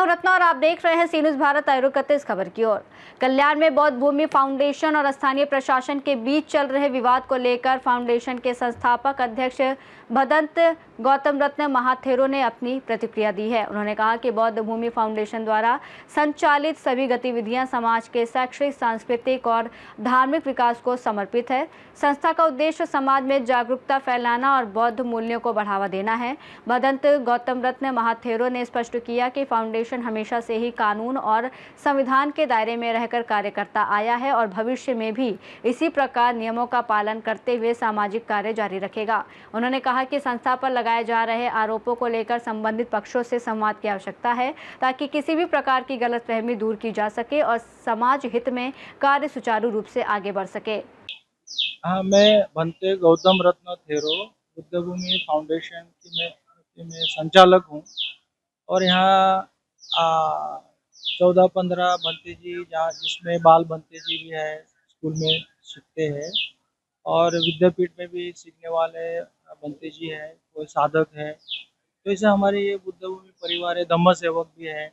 हूं रत्ना और आप देख रहे हैं सी न्यूज़ भारत। आए रुक करते इस खबर की ओर। कल्याण में बौद्ध भूमि फाउंडेशन और स्थानीय प्रशासन के बीच चल रहे विवाद को लेकर फाउंडेशन के संस्थापक अध्यक्ष भदंत गौतम रत्न महाथेरो ने अपनी प्रतिक्रिया दी है। उन्होंने कहा कि बौद्ध भूमि फाउंडेशन द्वारा संचालित सभी गतिविधियां समाज के शैक्षिक, सांस्कृतिक और धार्मिक विकास को समर्पित है। संस्था का उद्देश्य समाज में जागरूकता फैलाना और बौद्ध मूल्यों को बढ़ावा देना है। भदंत गौतम रत्न महाथेरो ने स्पष्ट किया कि फाउंडेशन हमेशा से ही कानून और संविधान के दायरे में रहकर कार्य करता आया है और भविष्य में भी इसी प्रकार नियमों का पालन करते हुए सामाजिक कार्य जारी रखेगा। उन्होंने कहा कि संस्था पर लगाए जा रहे आरोपों को लेकर संबंधित पक्षों से संवाद की आवश्यकता है ताकि किसी भी प्रकार की गलतफहमी दूर की जा सके और समाज हित में कार्य सुचारू रूप से आगे बढ़ सके। हाँ, मैं भंते गौतम रत्न थेरो बुद्ध भूमि फाउंडेशन की मैं संचालक हूँ और यहाँ 14-15 भंते जी जहाँ जिसमें बाल भंते जी भी है, स्कूल में सीखते हैं और विद्यापीठ में भी सीखने वाले भंते जी हैं, कोई साधक है। तो ऐसे हमारे ये बुद्ध भूमि परिवार है, धम्म सेवक भी है।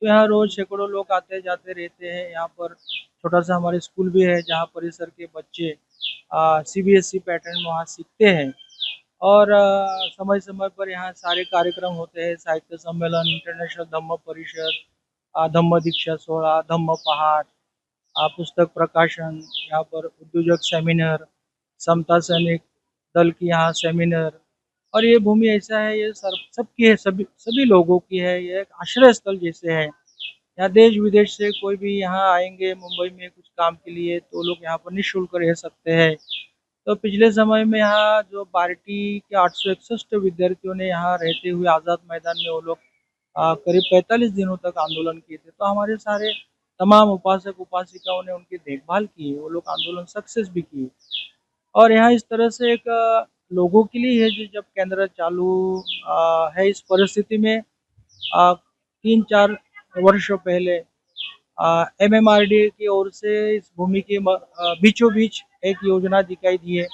तो यहाँ रोज सैकड़ों लोग आते जाते रहते हैं। यहाँ पर छोटा सा हमारे स्कूल भी है जहाँ परिसर के बच्चे CBSE पैटर्न में वहाँ सीखते हैं और समय समय पर यहाँ सारे कार्यक्रम होते हैं, साहित्य सम्मेलन, इंटरनेशनल धम्म परिषद, धम्म दीक्षा सोहळा, धम्म पहाड़, पुस्तक प्रकाशन, यहाँ पर उद्योजक सेमिनार, समता सैनिक दल की यहाँ सेमिनार। और ये भूमि ऐसा है, ये सबकी है, सभी सभी लोगों की है। ये एक आश्रय स्थल जैसे है। यहाँ देश विदेश से कोई भी यहाँ आएंगे मुंबई में कुछ काम के लिए तो लोग यहाँ पर निःशुल्क रह सकते हैं। तो पिछले समय में यहाँ जो पार्टी के 861 विद्यार्थियों ने यहाँ रहते हुए आज़ाद मैदान में वो लोग करीब 45 दिनों तक आंदोलन किए थे। तो हमारे सारे तमाम उपासक उपासिकाओं ने उनकी देखभाल की है, वो लोग आंदोलन सक्सेस भी किए। और यहाँ इस तरह से एक लोगों के लिए है जो जब केंद्र चालू है, इस परिस्थिति में 3-4 वर्षों पहले MMRD की ओर से इस भूमि के बीचों बीच एक योजना दिखाई दी है।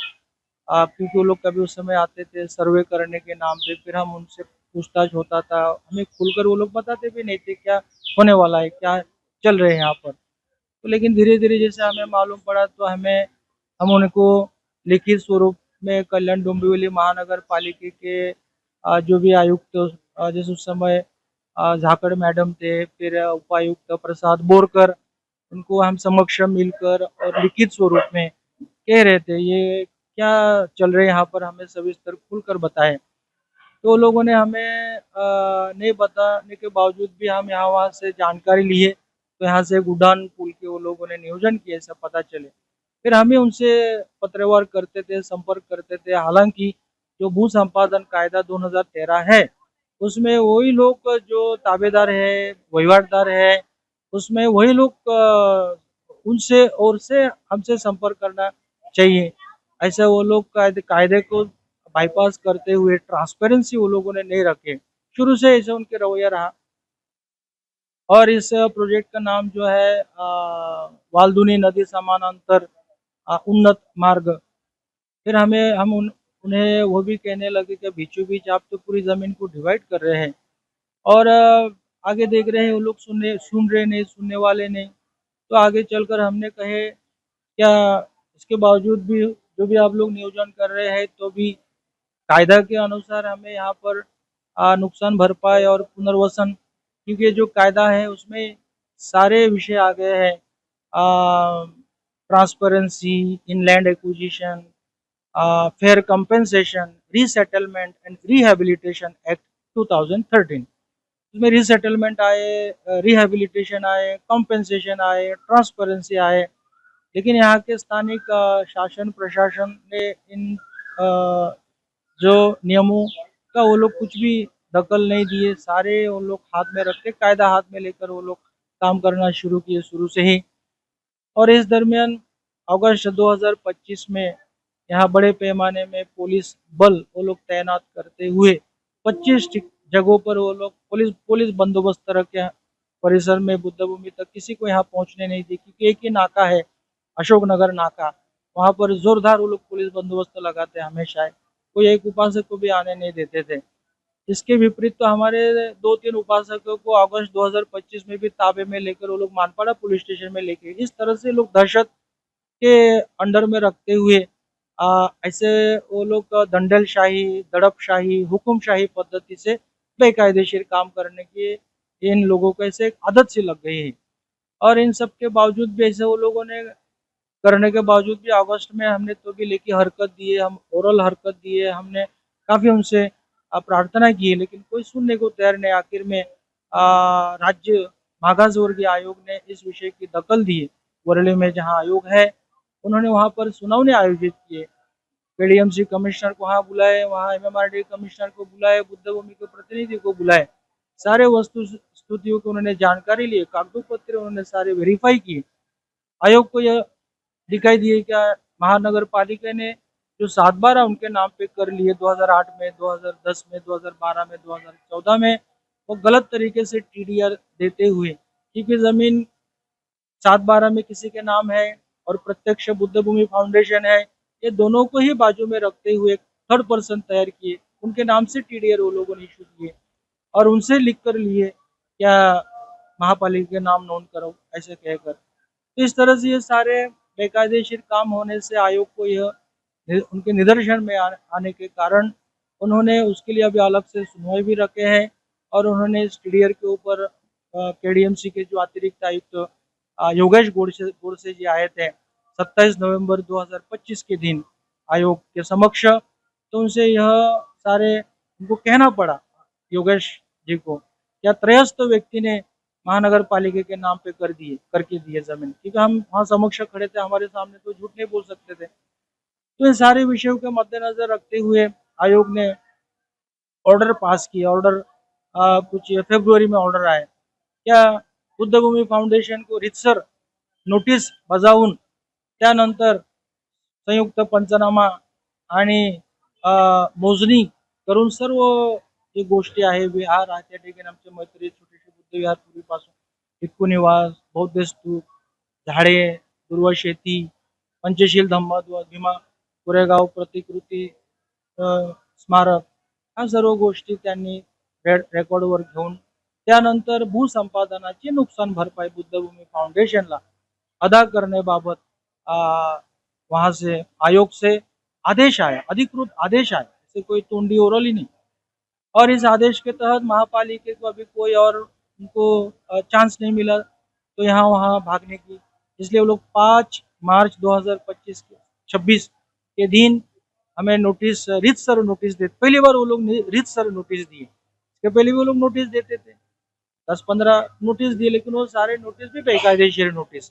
क्योंकि वो लोग कभी उस समय आते थे सर्वे करने के नाम पे, फिर हम उनसे पूछताछ होता था, हमें खुलकर वो लोग बताते भी नहीं थे क्या होने वाला है, क्या चल रहे हैं यहाँ पर। तो लेकिन धीरे धीरे जैसे हमें मालूम पड़ा तो हम उनको लिखित स्वरूप में कल्याण डोंबिवली महानगर पालिका के जो भी आयुक्त जैसे उस समय झाकड़ मैडम थे, फिर उपायुक्त प्रसाद बोरकर, उनको हम समक्ष मिलकर और लिखित स्वरूप में कह रहे थे ये क्या चल रहे हैं यहाँ पर, हमें सविस्तर खुलकर बताएं। तो लोगों ने हमें नहीं बताने के बावजूद भी हम यहाँ वहाँ से जानकारी लिए। तो यहाँ से एक उड़ान पुल के वो लोगों ने नियोजन किया, ऐसा पता चले। फिर हम ही उनसे पत्रव्यवहार करते थे, संपर्क करते थे। हालांकि जो भू संपादन कायदा 2013 है उसमें वही लोग जो ताबेदार है, वहीवाटदार है, उसमें वही लोग उनसे और से हमसे संपर्क करना चाहिए। ऐसे वो लोग कायदे को बाईपास करते हुए ट्रांसपेरेंसी वो लोगों ने नहीं रखे। शुरू से ऐसे उनके रवैया रहा। और इस प्रोजेक्ट का नाम जो है वाल्दुनी नदी समानांतर उन्नत मार्ग। फिर उन्हें वो भी कहने लगे कि बीचों बीच आप तो पूरी जमीन को डिवाइड कर रहे हैं और आगे देख रहे हैं वो लोग सुन रहे नहीं, सुनने वाले नहीं। तो आगे चलकर हमने कहे क्या इसके बावजूद भी जो भी आप लोग नियोजन कर रहे हैं तो भी कायदा के अनुसार हमें यहाँ पर नुकसान भरपाई और पुनर्वसन, क्योंकि जो कायदा है उसमें सारे विषय आ गए हैं। Transparency in land acquisition, fair compensation, resettlement and rehabilitation act 2013। इसमें रीसेटलमेंट आए, रिहेबिलिटेशन आए, कंपेंसेशन आए, ट्रांसपेरेंसी आए। लेकिन यहाँ के स्थानिक शासन प्रशासन ने इन जो नियमों का वो लोग कुछ भी दखल नहीं दिए। सारे वो लोग हाथ में रखते, कायदा हाथ में लेकर वो लोग काम करना शुरू किए शुरू से ही। और इस दरमियान अगस्त 2025 में यहाँ बड़े पैमाने में पुलिस बल वो लोग तैनात करते हुए 25 जगहों पर वो लोग पुलिस बंदोबस्त रखे परिसर में बुद्ध भूमि तक किसी को यहाँ पहुँचने नहीं दी, क्योंकि एक ही नाका है, अशोकनगर नाका। वहाँ पर जोरदार वो लोग पुलिस बंदोबस्त लगाते हमेशा, कोई एक उपासक को भी आने नहीं देते थे। इसके विपरीत तो हमारे 2-3 उपासकों को अगस्त 2025 में भी ताबे में लेकर वो लोग मानपाड़ा पुलिस स्टेशन में लेके इस तरह से लोग दहशत के अंडर में रखते हुए ऐसे वो लोग दंडलशाही, दड़पशाही, हुकुमशाही पद्धति से बेकायदेशीर काम करने की इन लोगों को ऐसे एक आदत सी लग गई है। और इन सब के बावजूद भी ऐसे वो लोगों ने करने के बावजूद भी अगस्त में हमने तो भी लेखी हरकत दी है, हम ओरल हरकत दी है, हमने काफ़ी उनसे प्रार्थना की है, लेकिन कोई सुनने को तैयार नहीं। आखिर में राज्य मागासवर्गीय आयोग ने इस विषय की दखल दी है। वर्ली में जहाँ आयोग है, उन्होंने वहाँ पर सुनवाई आयोजित की है। केडीएमसी कमिश्नर को वहाँ बुलाए, वहाँ एमएमआरडी कमिश्नर को बुलाए, बुद्ध भूमि के प्रतिनिधि को बुलाए। सारे वस्तु स्थितियों की उन्होंने जानकारी ली, कागजों पत्र उन्होंने सारे वेरीफाई किए। आयोग को यह दिखाई दिए क्या महानगर पालिका ने जो 7/12 उनके नाम पे कर लिए 2008 में, 2010 में, 2012 में, 2014 में, वो गलत तरीके से टीडीआर देते हुए, क्योंकि जमीन 7/12 में किसी के नाम है और प्रत्यक्ष बुद्ध भूमि फाउंडेशन है, ये दोनों को ही बाजू में रखते हुए थर्ड पर्सन तैयार किए, उनके नाम से टीडीआर वो लोगों ने इशू किए और उनसे लिख कर लिए क्या महापालिका के नाम नोट करो ऐसे कहकर। तो इस तरह से ये सारे बेकायदेशीर काम होने से आयोग को यह उनके निदर्शन में आने के कारण उन्होंने उसके लिए अभी अलग से सुनवाई भी रखे हैं और उन्होंने इस टीडीआर के ऊपर केडीएमसी के जो अतिरिक्त आयुक्त योगेश गोडसे जी आए थे 27 नवंबर 2025 के दिन आयोग के समक्ष, तो उनसे यह सारे उनको कहना पड़ा योगेश जी को, क्या त्रयस्थ व्यक्ति ने महानगर पालिका के नाम पे करके दिए जमीन, क्योंकि हम वहाँ समक्ष खड़े थे, हमारे सामने तो झूठ नहीं बोल सकते थे। तो इन सारे विषयों के मद्देनजर रखते हुए आयोग ने ऑर्डर पास किया। ऑर्डर कुछ फेब्रुवरी में ऑर्डर आए क्या बुद्ध भूमि फाउंडेशन को रितसर नोटीस बजावून त्यानंतर संयुक्त पंचनामा आणि मोजणी करून सर्व जे गोष्टी आहे विहार आहे त्या ठिकाणी आमचे मैत्री छोटेसे बुद्ध विहार पूर्वीपासून भिक्खू निवास, बौद्ध स्तूप, झाडे, दुर्वा शेती, पंचशील धम्म भीमा कोरेगाव प्रतिकृती स्मारक ह्या सर्व गोष्टी त्यांनी रेकॉर्डवर घेऊन त्यानंतर भूसंपादनाची नुकसान भरपाई बुद्धभूमी फाउंडेशनला अदा करण्याबाबत वहां से आयोग से आदेश आया, अधिकृत आदेश आया, ऐसे कोई तोंडी ओरल ही नहीं। और इस आदेश के तहत महापालिका को अभी कोई और उनको चांस नहीं मिला तो यहाँ वहाँ भागने की, इसलिए वो लोग 5 मार्च 2026 के दिन हमें नोटिस रीतसर नोटिस देते। पहली बार वो लोग रीतसर नोटिस दिए, इसके पहले भी वो लोग नोटिस देते थे, 10-15 नोटिस दिए, लेकिन वो सारे नोटिस भी बेकायदेशीर नोटिस।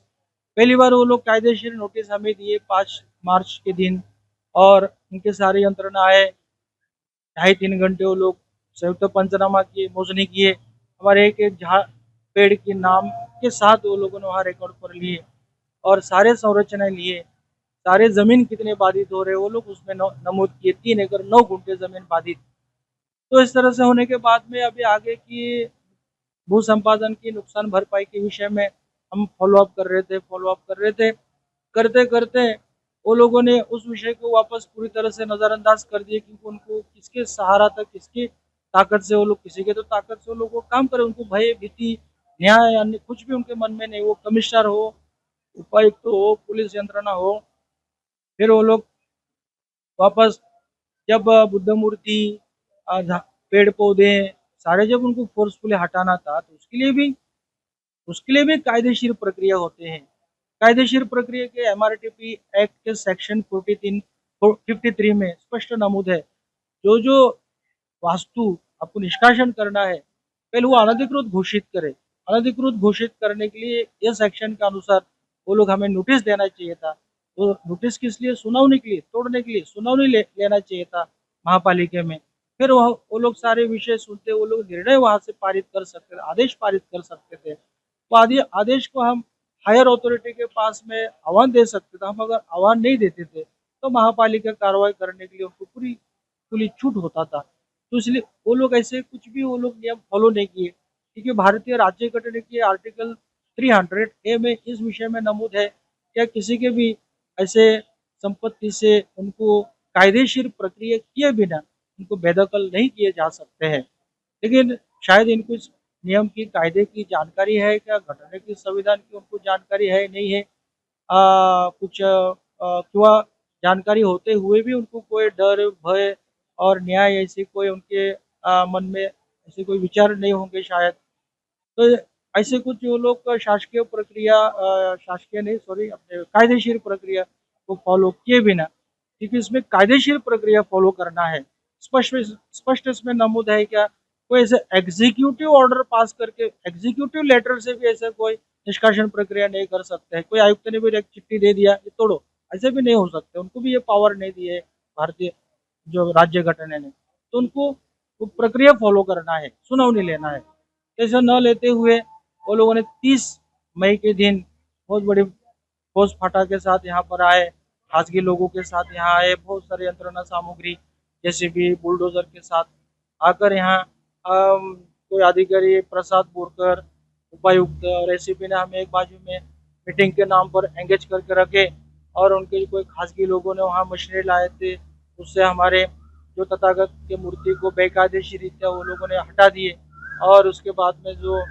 पहली बार वो लोग कायदेशीर नोटिस हमें दिए 5 मार्च के दिन और उनके सारे यंत्रणा आए, 2.5-3 घंटे वो लोग संयुक्त पंचनामा किए, मोजनी किए, हमारे एक झाड़ पेड़ के नाम के साथ वो लोगों ने वहाँ रिकॉर्ड कर लिए और सारे संरचनाएं लिए, सारे जमीन कितने बाधित हो रहे वो लोग उसमें नमूद किए, 3 एकड़ 9 गुंठे जमीन बाधित। तो इस तरह से होने के बाद में अभी आगे की भू संपादन की नुकसान भरपाई के विषय में हम फॉलोअप कर रहे थे, करते करते वो लोगों ने उस विषय को वापस पूरी तरह से नज़रअंदाज कर दिए, क्योंकि उनको किसके सहारा तक, किसकी ताकत से वो लोग, किसी के तो ताकत से वो लोग वो काम करे, उनको भय भीति न्याय अन्य कुछ भी उनके मन में नहीं। वो कमिश्नर हो, उपायुक्त हो, पुलिस यंत्रणा हो, फिर वो लोग वापस जब बुद्ध मूर्ति पेड़ पौधे सारे जब उनको फोर्सफुली हटाना था तो उसके लिए भी कायदेशीर प्रक्रिया होते हैं। कायदेशीर प्रक्रिया के एमआरटीपी एक्ट के सेक्शन 53 में स्पष्ट नमूद है, जो वास्तु आपको निष्कासन करना है पहले वो अनधिकृत घोषित करे। अनधिकृत घोषित करने के लिए यह सेक्शन के अनुसार वो लोग हमें नोटिस देना चाहिए था। तो नोटिस किस लिए? सुनावनी के लिए, तोड़ने के लिए सुनावनी लेना चाहिए था महापालिका में। फिर वो लोग सारे विषय सुनते, वो लोग निर्णय वहां से पारित कर सकते थे, आदेश पारित कर सकते थे। तो आदेश को हम हायर अथॉरिटी के पास में आह्वान दे सकते थे। हम अगर आह्वान नहीं देते थे तो महापालिका कार्रवाई करने के लिए उनको पूरी खुली छूट होता था। तो इसलिए वो लोग ऐसे कुछ भी वो लोग नियम फॉलो नहीं किए, क्योंकि भारतीय राज्य घटना के आर्टिकल 300A में इस विषय में नमूद है कि किसी के भी ऐसे संपत्ति से उनको कायदेशीर प्रक्रिया किए बिना उनको बेदखल नहीं किए जा सकते हैं। लेकिन शायद इनको इस नियम की, कायदे की जानकारी है क्या, घटना की, संविधान की उनको जानकारी है नहीं है, कुछ किंवा जानकारी होते हुए भी उनको कोई डर, भय और न्याय ऐसे कोई उनके मन में ऐसे कोई विचार नहीं होंगे शायद। तो ऐसे कुछ जो लोग शासकीय प्रक्रिया शासकीय नहीं, सॉरी, अपने कायदेशीर प्रक्रिया को फॉलो किए बिना, क्योंकि इसमें कायदेशीर प्रक्रिया फॉलो करना है। स्पष्ट स्पष्ट इसमें नमूद है क्या, कोई ऐसे एग्जीक्यूटिव ऑर्डर पास करके, एग्जीक्यूटिव लेटर से भी ऐसा कोई निष्कासन प्रक्रिया नहीं कर सकते हैं। कोई आयुक्त ने भी एक चिट्ठी दे दिया, ये तोड़ो, ऐसे भी नहीं हो सकते। उनको भी ये पावर नहीं दी है भारतीय जो राज्य घटना ने। तो उनको वो प्रक्रिया फॉलो करना है, सुनावनी लेना है। ऐसा न लेते हुए वो लोगों ने 30 मई के दिन बहुत बड़ी फौज फाटा के साथ यहाँ पर आए, खासगी लोगों के साथ यहाँ आए, बहुत सारे यंत्रणा सामग्री जैसे भी बुलडोजर के साथ आकर यहाँ कोई अधिकारी प्रसाद बोरकर, उपायुक्त और एसीपी ने हमें एक बाजू में मीटिंग के नाम पर एंगेज करके रखे, और उनके कोई खासगी लोगों ने वहाँ मशीनें लाए थे, उससे हमारे जो तथागत की मूर्ति को बेकायदेशी रीत्या वो लोगों ने हटा दिए। और उसके बाद में जो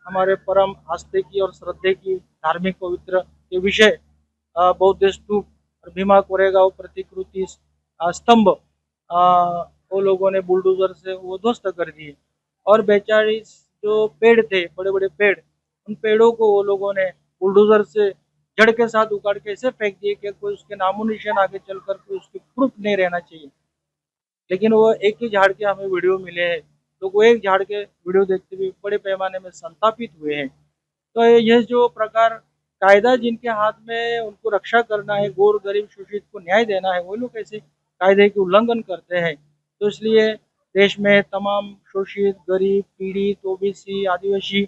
हमारे परम आस्थे की और श्रद्धे की धार्मिक पवित्र के विषय बौद्ध स्तूप और भीमा कोरेगांव प्रतिकृति स्तंभ वो लोगों ने बुलडोजर से वो ध्वस्त कर दिए। और 42 जो पेड़ थे, बड़े बड़े पेड़, उन पेड़ों को वो लोगों ने बुलडोजर से जड़ के साथ उखाड़ के ऐसे फेंक दिए कि कोई उसके नामो निशान आगे चलकर कोई उसकी प्रूफ नहीं रहना चाहिए। लेकिन वो एक ही झाड़ के हमें वीडियो मिले हैं, तो वो एक झाड़ के वीडियो देखते हुए बड़े पैमाने में संतापित हुए हैं। तो ये जो प्रकार कायदा जिनके हाथ में, उनको रक्षा करना है, गोर गरीब शोषित को न्याय देना है, वो लोग ऐसे कायदे के उल्लंघन करते हैं। तो इसलिए देश में तमाम शोषित, गरीब, पीड़ित, ओबीसी, आदिवासी,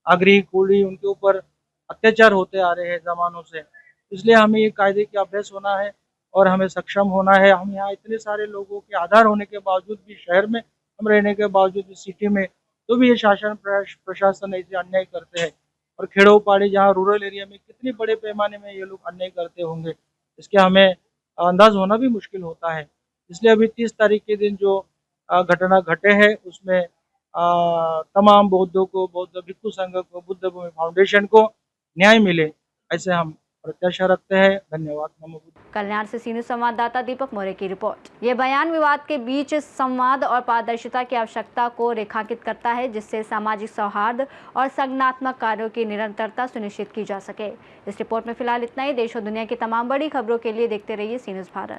आगरी, कोली, उनके ऊपर अत्याचार होते आ रहे हैं ज़मानों से। इसलिए हमें ये कायदे के अभ्यास होना है और हमें सक्षम होना है। हम यहाँ इतने सारे लोगों के आधार होने के बावजूद भी, शहर में हम रहने के बावजूद भी, सिटी में, तो भी ये शासन प्रशासन ऐसे अन्याय करते हैं। और खेड़ों पहाड़ी जहाँ रूरल एरिया में कितने बड़े पैमाने में ये लोग अन्याय करते होंगे, इसके हमें अंदाज होना भी मुश्किल होता है। इसलिए अभी 30 तारीख के दिन जो घटना घटे हैं उसमें तमाम बौद्धों को, बौद्ध भिक्षु संघ को, बुद्ध भूमि फाउंडेशन को न्याय मिले, ऐसे हम प्रत्याशा रखते हैं। धन्यवाद। नमो बुद्धाय। कल्याण से सीनियर संवाददाता दीपक मौर्य की रिपोर्ट। ये बयान विवाद के बीच संवाद और पारदर्शिता की आवश्यकता को रेखांकित करता है, जिससे सामाजिक सौहार्द और संगठनात्मक कार्यों की निरंतरता सुनिश्चित की जा सके। इस रिपोर्ट में फिलहाल इतना ही। देश और दुनिया की तमाम बड़ी खबरों के लिए देखते रहिए सी न्यूज़ भारत।